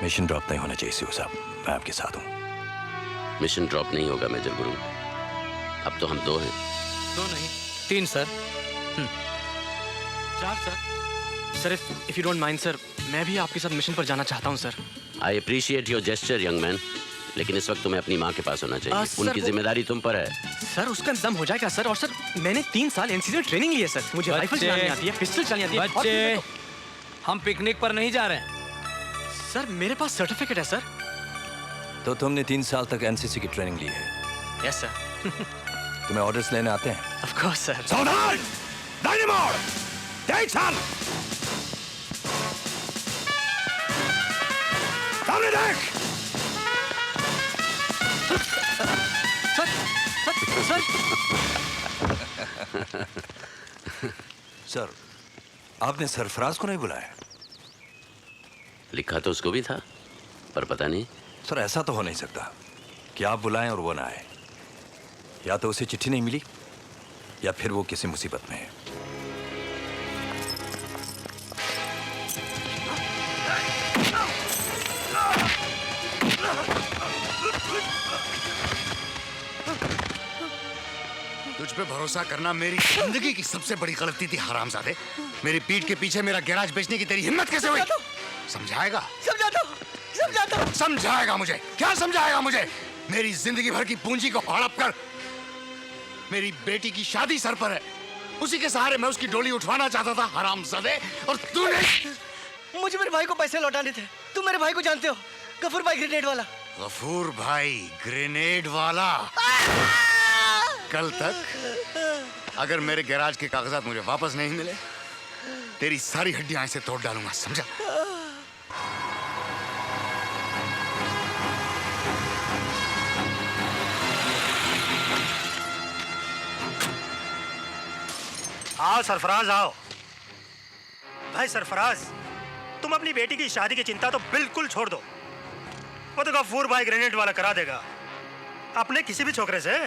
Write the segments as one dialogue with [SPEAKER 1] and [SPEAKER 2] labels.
[SPEAKER 1] Mission drop नहीं होना चाहिए सीओ साहब, मैं आपके साथ हूँ।
[SPEAKER 2] मिशन ड्रॉप नहीं होगा मेजर गुरु। अब तो हम दो हैं।
[SPEAKER 3] दो नहीं, 3 sir. 4 sir. Sir if you don't mind sir, मैं भी आपके साथ मिशन पर जाना चाहता हूँ sir.
[SPEAKER 2] I appreciate your gesture young man, लेकिन इस वक्त तुम्हें अपनी माँ के पास होना चाहिए। उनकी जिम्मेदारी तुम पर है।
[SPEAKER 3] सर उसका इंतजाम हो जाएगा सर। और सर मैंने 3 साल एनसीसी में ट्रेनिंग ली है सर। मुझे राइफल चलानी आती है, पिस्टल चलानी आती है।
[SPEAKER 4] बच्चे, हम पिकनिक पर नहीं जा रहे हैं।
[SPEAKER 3] सर मेरे पास सर्टिफिकेट है सर।
[SPEAKER 1] तो तुमने 3 साल तक एनसीसी की ट्रेनिंग ली है?
[SPEAKER 3] Yes sir.
[SPEAKER 1] तुम्हें ऑर्डर्स लेने आते हैं?
[SPEAKER 3] Of course sir.
[SPEAKER 1] सावधान! डायनामोड! टेंशन! सामने देख!
[SPEAKER 3] सर सर
[SPEAKER 1] सर, आपने सरफराज को नहीं बुलाया?
[SPEAKER 2] लिखा तो उसको भी था, पर पता नहीं।
[SPEAKER 1] सर ऐसा तो हो नहीं सकता कि आप बुलाएं और वो ना आए। या तो उसे चिट्ठी नहीं मिली या फिर वो किसी मुसीबत में है।
[SPEAKER 5] तुझ पे भरोसा करना मेरी जिंदगी की सबसे बड़ी गलती थी हरामजादे। मेरी पीठ के पीछे मेरा गैराज बेचने की तेरी हिम्मत कैसे हुई? समझाएगा? समझाएगा मुझे? क्या समझाएगा मुझे? मेरी जिंदगी भर की पूंजी को हड़प कर मेरी बेटी की शादी सर पर है, उसी के सहारे मैं उसकी डोली उठवाना चाहता था हरामजादे, और तूने
[SPEAKER 6] मुझे मेरे भाई को पैसे लौटाने थे। तुम मेरे भाई को जानते हो, गफूर भाई ग्रेनेड वाला।
[SPEAKER 5] गफूर भाई ग्रेनेड वाला? कल तक अगर मेरे गैराज के कागजात मुझे वापस नहीं मिले, तेरी सारी हड्डियां ऐसे तोड़ डालूंगा, समझा?
[SPEAKER 7] आओ सरफराज आओ। भाई सरफराज, तुम अपनी बेटी की शादी की चिंता तो बिल्कुल छोड़ दो। वो तो गफूर भाई ग्रेनेड वाला करा देगा, अपने किसी भी छोकरे से।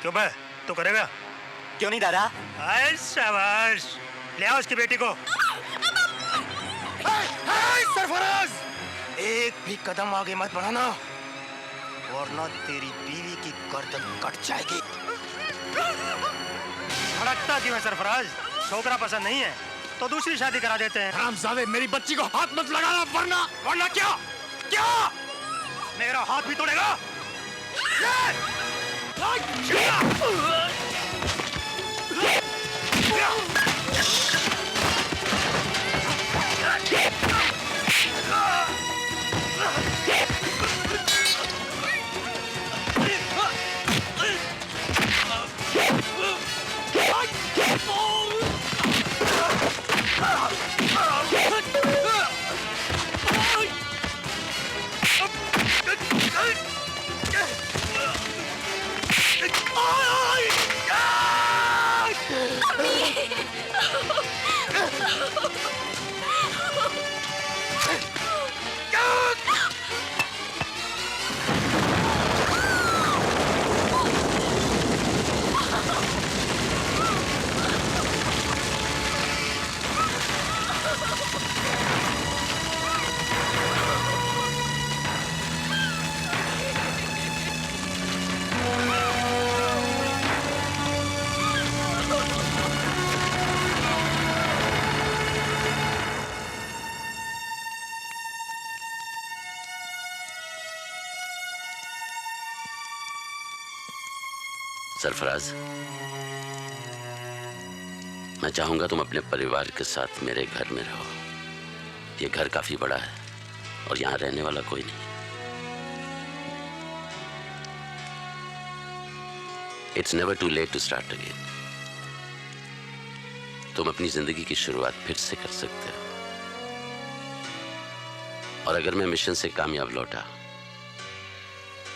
[SPEAKER 7] क्यों बे, तू करेगा?
[SPEAKER 6] क्यों नहीं दादा?
[SPEAKER 7] हाय शाबाश, ले आओ उसकी बेटी को।
[SPEAKER 6] सरफराज, एक भी कदम आगे मत बढ़ाना, वरना तेरी बीवी की गर्दन कट जाएगी।
[SPEAKER 7] भड़कता क्यों है सरफराज? छोकरा पसंद नहीं है तो दूसरी शादी करा देते हैं।
[SPEAKER 5] हरामजादे, मेरी बच्ची को हाथ मत लगाना, वरना क्या? क्या?
[SPEAKER 7] मेरा हाथ भी तोड़ेगा?
[SPEAKER 2] सरफराज, मैं चाहूंगा तुम अपने परिवार के साथ मेरे घर में रहो। ये घर काफी बड़ा है और यहाँ रहने वाला कोई नहीं। It's never too late to start again. तुम अपनी जिंदगी की शुरुआत फिर से कर सकते हो। और अगर मैं मिशन से कामयाब लौटा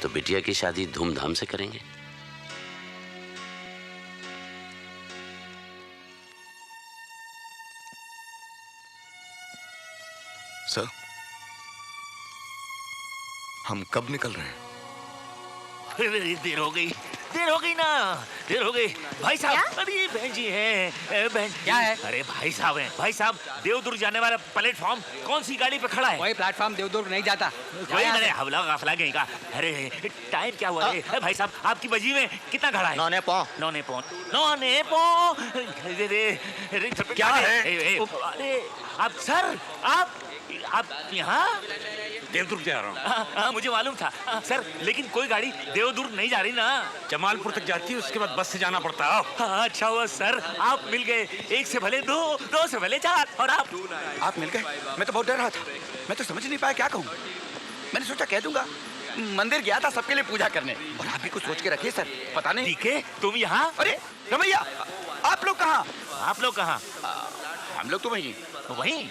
[SPEAKER 2] तो बिटिया की शादी धूमधाम से करेंगे।
[SPEAKER 5] सर, हम कब निकल रहे हैं?
[SPEAKER 7] मेरी देर हो गई।
[SPEAKER 8] देर हो गई ना, देर हो गई। भाई साहब, अरे बहन जी है, बहन
[SPEAKER 3] क्या है?
[SPEAKER 8] अरे भाई साहब है, भाई साहब देवदुर्ग जाने वाला प्लेटफॉर्म कौन सी गाड़ी पे खड़ा है?
[SPEAKER 3] वही प्लेटफॉर्म देवदुर्ग नहीं जाता।
[SPEAKER 8] वही अरे हवला गाफला गई का। अरे टाइम क्या हुआ? अरे भाई साहब आपकी बजी में कितना खड़ा है? 9
[SPEAKER 5] क्या है?
[SPEAKER 8] अरे आप सर, आप यहाँ?
[SPEAKER 5] देवदुर्ग जा रहा हूँ।
[SPEAKER 8] हाँ, मुझे मालूम था सर, लेकिन कोई गाड़ी देवदुर्ग नहीं जा रही ना।
[SPEAKER 5] जमालपुर तक जाती है, उसके बाद बस से जाना पड़ता है।
[SPEAKER 8] हाँ, अच्छा हुआ सर, आप मिल गए। 1 से भले 2, 2 से भले 4। और
[SPEAKER 9] आप मिल गए? मैं तो बहुत डर रहा था, मैं तो समझ नहीं पाया क्या कहूँ। मैंने सोचा कह दूंगा, मंदिर गया था सबके लिए पूजा करने। और आप भी कुछ सोच के रखिए सर, पता नहीं।
[SPEAKER 8] ठीक है, तुम यहाँ?
[SPEAKER 9] अरे रमैया, आप लोग कहाँ?
[SPEAKER 8] आप लोग कहाँ?
[SPEAKER 9] हम लोग तो वहीं।
[SPEAKER 8] वहीं?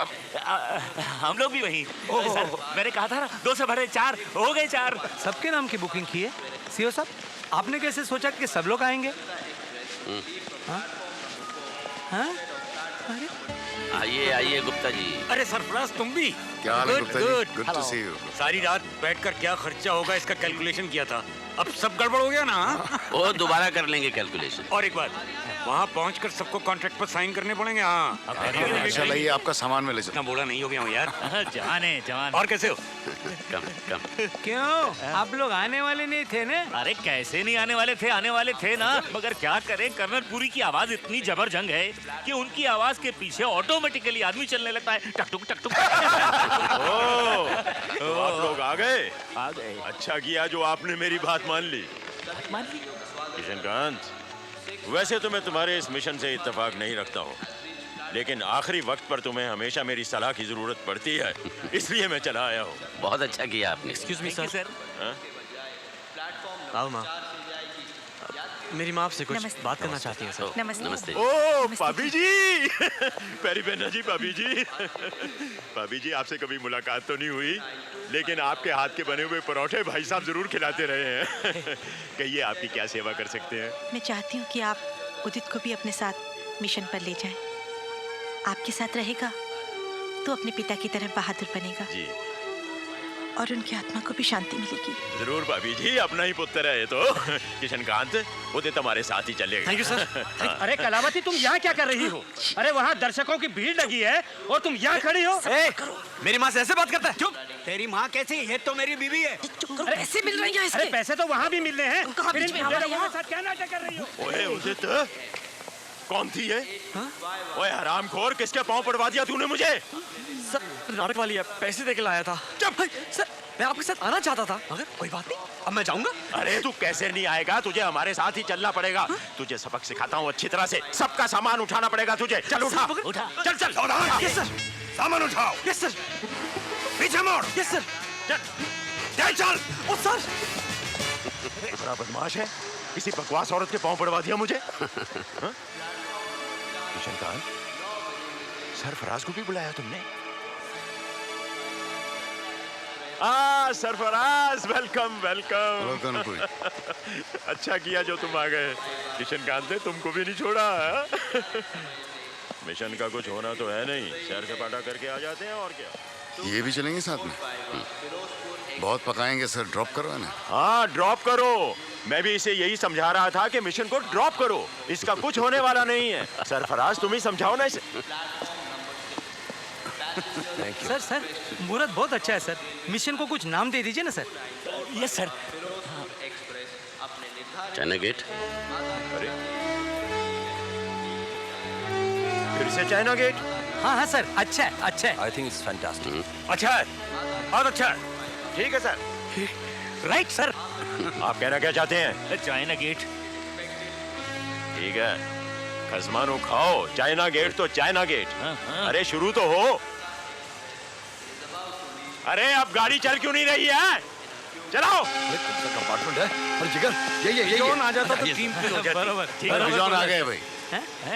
[SPEAKER 8] हम लोग भी वहीं। सर, मैंने कहा था ना 2 से भले 4, हो गए 4।
[SPEAKER 4] सबके नाम की बुकिंग की है सीओ साहब। आपने कैसे सोचा कि सब लोग आएंगे? हाँ? हाँ? अरे
[SPEAKER 2] आइए आइए गुप्ता जी।
[SPEAKER 7] अरे सरफराज तुम भी?
[SPEAKER 5] क्या हाल है Gupta ji? Good to see you.
[SPEAKER 7] सारी रात बैठकर क्या खर्चा होगा इसका कैलकुलेशन किया था। अब सब गड़बड़ हो गया ना?
[SPEAKER 2] वो दोबारा कर लेंगे कैलकुलेशन।
[SPEAKER 7] और एक बात, वहाँ पहुँचकर सबको कॉन्ट्रैक्ट पर साइन करने पड़ेंगे। हाँ,
[SPEAKER 5] अच्छा लाइए, आपका सामान में ले चलो।
[SPEAKER 7] इतना बोला नहीं हो गया हूँ यार।
[SPEAKER 8] जवान है, जवान।
[SPEAKER 7] और कैसे हो?
[SPEAKER 2] कम
[SPEAKER 4] क्यों, आप लोग आने वाले नहीं थे ना?
[SPEAKER 8] अरे कैसे नहीं आने वाले थे, आने वाले थे ना, मगर क्या करें, कर्नलपुरी की आवाज इतनी जबरजंग है कि उनकी आवाज के पीछे ऑटोमेटिकली आदमी चलने लगता है। टक टुक टक टुक।
[SPEAKER 10] तो आप लोग आ गए?
[SPEAKER 8] आ गए।
[SPEAKER 10] अच्छा किया जो आपने मेरी बात मान ली।
[SPEAKER 8] मान ली?
[SPEAKER 10] किशनकांत, वैसे तो मैं तुम्हारे इस मिशन से इत्तेफाक नहीं रखता हूँ, लेकिन आखिरी वक्त पर तुम्हें हमेशा मेरी सलाह की जरूरत पड़ती है, इसलिए मैं चला आया हूँ।
[SPEAKER 2] बहुत अच्छा किया आपने।
[SPEAKER 3] Excuse me sir.
[SPEAKER 10] हाँ?
[SPEAKER 3] आओ माँ, मेरी माँ आपसे कुछ बात करना चाहती है सर।
[SPEAKER 2] नमस्ते।
[SPEAKER 10] ओ भाभी जी। पैरी पहना जी भाभी जी। भाभी जी, आपसे कभी मुलाकात तो नहीं हुई, लेकिन आपके हाथ के बने हुए परोठे भाई साहब जरूर खिलाते रहे हैं। कहिए आपकी क्या सेवा कर सकते हैं?
[SPEAKER 11] मैं चाहती हूँ कि आप उदित को भी अपने साथ मिशन पर ले जाएं। आपके साथ रहेगा तो अपने पिता की तरह बहादुर बनेगा
[SPEAKER 10] जी
[SPEAKER 11] और उनकी आत्मा को भी शांति मिलेगी।
[SPEAKER 10] जरूर भाभी जी, अपना ही पुत्र है ये तो। किशनकांत, उदित हमारे साथ ही चलेगा।
[SPEAKER 3] Thank you sir.
[SPEAKER 7] अरे कलावती, तुम यहाँ क्या कर रही हो? अरे वहाँ दर्शकों की भीड़ लगी है और तुम यहाँ खड़ी हो।
[SPEAKER 3] मेरी माँ से ऐसे बात करता है?
[SPEAKER 9] चुप! तेरी माँ कैसी? ये तो मेरी बीवी है।
[SPEAKER 11] पैसे मिल रहे हैं
[SPEAKER 7] अरे पैसे तो वहाँ भी मिलने हैं,
[SPEAKER 11] कहाँ
[SPEAKER 7] फिर
[SPEAKER 11] बीच
[SPEAKER 7] इन
[SPEAKER 11] में हमारे
[SPEAKER 7] लोगों
[SPEAKER 11] यहाँ?
[SPEAKER 7] के साथ क्या नाटक कर रही हो?
[SPEAKER 10] ओए उदित, कौन थी ये? ओए हरामखोर, किसके पांव पड़वा दिया तूने मुझे?
[SPEAKER 3] सर नाटक वाली है, पैसे देके लाया था।
[SPEAKER 10] चुप!
[SPEAKER 3] सर मैं आपके साथ आना चाहता था, मगर कोई बात नहीं, अब मैं जाऊंगा।
[SPEAKER 10] अरे तू कैसे नहीं आएगा? तुझे हमारे साथ ही चलना पड़ेगा। तुझे सबक सिखाता हूँ अच्छी तरह से। सबका सामान उठाना पड़ेगा तुझे। चल उठा,
[SPEAKER 8] उठा।
[SPEAKER 10] चल चल।
[SPEAKER 3] Yes sir.
[SPEAKER 10] सामान उठाओ।
[SPEAKER 3] Yes sir.
[SPEAKER 10] पीछे मोड़।
[SPEAKER 3] Yes sir.
[SPEAKER 10] चल चल।
[SPEAKER 3] ओ सर।
[SPEAKER 10] बड़ा बदमाश है, किसी बकवास औरत के पांव पड़वा दिया मुझे। हाँ? किशनकांत, सरफराज को भी बुलाया तुमने? Sarfaraz, welcome welcome. अच्छा किया जो तुम आ गए। किशनकांत ने तुमको भी नहीं छोड़ा है? मिशन का कुछ होना तो है नहीं, सैर सपाटा करके आ जाते हैं और क्या।
[SPEAKER 5] ये भी चलेंगे साथ में? बहुत पकाएंगे सर, ड्रॉप करो ना।
[SPEAKER 10] हाँ ड्रॉप करो। मैं भी इसे यही समझा रहा था कि मिशन को ड्रॉप करो, इसका कुछ होने वाला नहीं है। सरफराज तुम ही समझाओ ना इसे।
[SPEAKER 4] सर सर, मुहूर्त बहुत अच्छा है सर, मिशन को कुछ नाम दे दीजिए ना sir.
[SPEAKER 8] Yes sir.
[SPEAKER 2] China gate.
[SPEAKER 10] अरे फिर से चाइना गेट?
[SPEAKER 4] हाँ हाँ सर, अच्छा है, अच्छा है।
[SPEAKER 1] I think it's fantastic.
[SPEAKER 10] अच्छा है, बहुत अच्छा है। ठीक है सर।
[SPEAKER 8] Right sir.
[SPEAKER 10] आप कहना क्या चाहते हैं?
[SPEAKER 8] China gate.
[SPEAKER 10] ठीक है, खजमानो खाओ। चाइना गेट तो चाइना गेट।
[SPEAKER 8] हाँ, हाँ।
[SPEAKER 10] अरे शुरू तो हो। अरे अब गाड़ी चल क्यों नहीं रही है? चलाओ।
[SPEAKER 9] कंपार्टमेंट है और जिगर ये
[SPEAKER 4] जॉन आ जाता तो टीम हो जाती।
[SPEAKER 8] बराबर, ठीक
[SPEAKER 5] अरे जॉन आ गए भाई।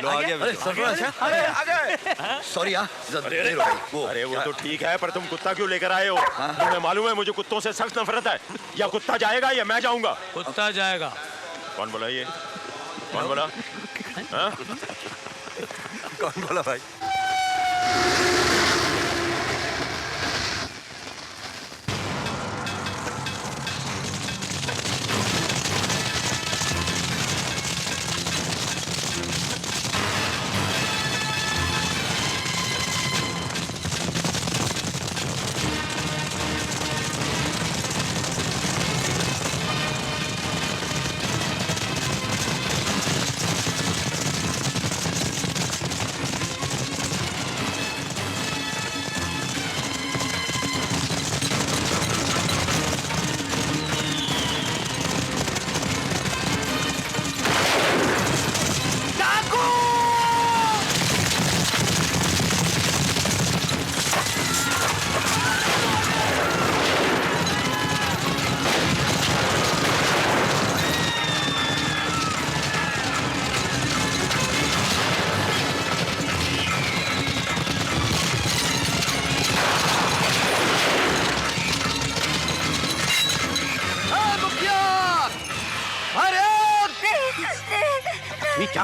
[SPEAKER 1] लो आ गया।
[SPEAKER 9] अरे सरफराज, अरे आ गए। सॉरी यार, देर हो गई।
[SPEAKER 10] अरे वो तो ठीक है, पर तुम कुत्ता क्यों लेकर आए हो? तुम्हें मालूम है मुझे कुत्तों से सख्त नफरत है। या कुत्ता जाएगा या मैं जाऊंगा।
[SPEAKER 4] कुत्ता जाएगा।
[SPEAKER 10] कौन बोला ये? कौन बोला? हाँ?
[SPEAKER 9] कौन बोला भाई?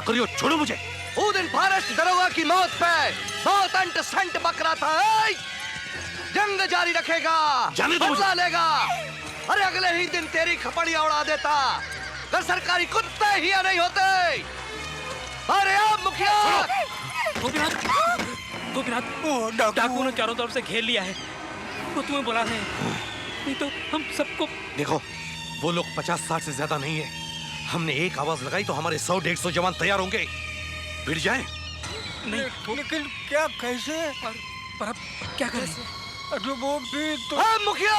[SPEAKER 4] करियो, छोड़ो मुझे।
[SPEAKER 6] वो दिन फॉरेस्ट दरोगा की मौत पे बहुत अंट संट बकरा था। ऐ! जंग जारी रखेगा,
[SPEAKER 4] जाने दो
[SPEAKER 6] बदला लेगा। अरे अगले ही दिन तेरी खपड़िया उड़ा देता अगर सरकारी कुत्ते ही नहीं होते। अरे अब मुखिया,
[SPEAKER 3] गोपीनाथ, डाकुओं ने चारों तरफ से घेर लिया है। वो तुम्हें बुला रहे हैं, नहीं तो हम सबको।
[SPEAKER 4] देखो, वो लोग 50-60 से ज्यादा नहीं है। हमने एक आवाज लगाई तो हमारे 100-150 जवान तैयार होंगे। भिड़ जाएं।
[SPEAKER 3] नहीं, लेकिन क्या, कैसे? पर अब क्या करें? अरे वो भी तो।
[SPEAKER 6] मुखिया,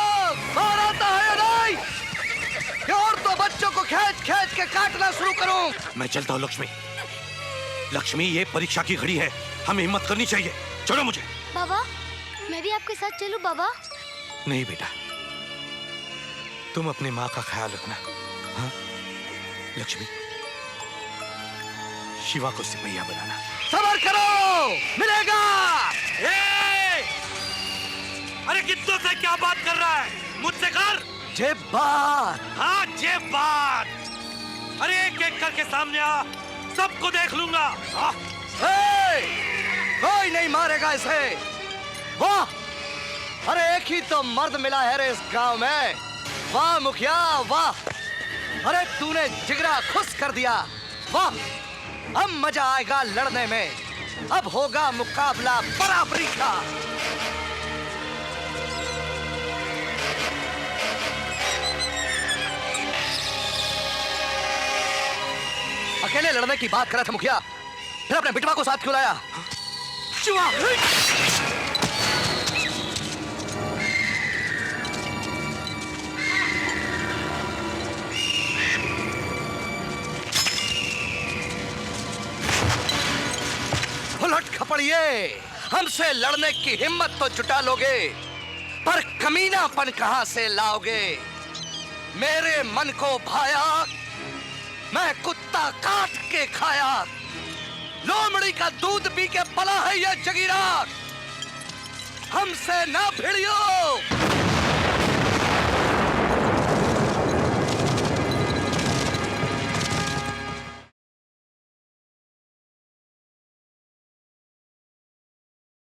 [SPEAKER 6] बाहर आता है या नहीं? और तो बच्चों को खींच खींच के काटना शुरू करूं।
[SPEAKER 4] मैं चलता हूँ लक्ष्मी। लक्ष्मी, ये परीक्षा की घड़ी है, हमें हिम्मत करनी चाहिए। छोड़ो मुझे।
[SPEAKER 12] बाबा, मैं भी आपके साथ चलूं बाबा?
[SPEAKER 4] नहीं बेटा, तुम अपनी माँ का ख्याल रखना। हाँ? लक्ष्मी, शिवा को सिपहिया बनाना।
[SPEAKER 6] सबर करो, मिलेगा।
[SPEAKER 4] अरे कित्तों से क्या बात कर रहा है? मुझसे कर।
[SPEAKER 6] जेब बात।
[SPEAKER 4] हाँ, जेब बात। अरे एक एक करके सामने आ, सबको देख लूंगा।
[SPEAKER 6] कोई नहीं मारेगा इसे। वाह, अरे एक ही तो मर्द मिला है रे इस गांव में। वाह मुखिया, वाह। अरे तूने जिगरा खुश कर दिया। वाह, अब मजा आएगा लड़ने में। अब होगा मुकाबला बराबरी का। अकेले लड़ने की बात करा था मुखिया, फिर अपने बिटवा को साथ क्यों लाया? शिवा! उलट खपड़िए, हमसे लड़ने की हिम्मत तो जुटा लोगे, पर कमीनापन कहां से लाओगे? मेरे मन को भाया, मैं कुत्ता काट के खाया। लोमड़ी का दूध पी के पला है ये जगीरा। हमसे ना भिड़ियो।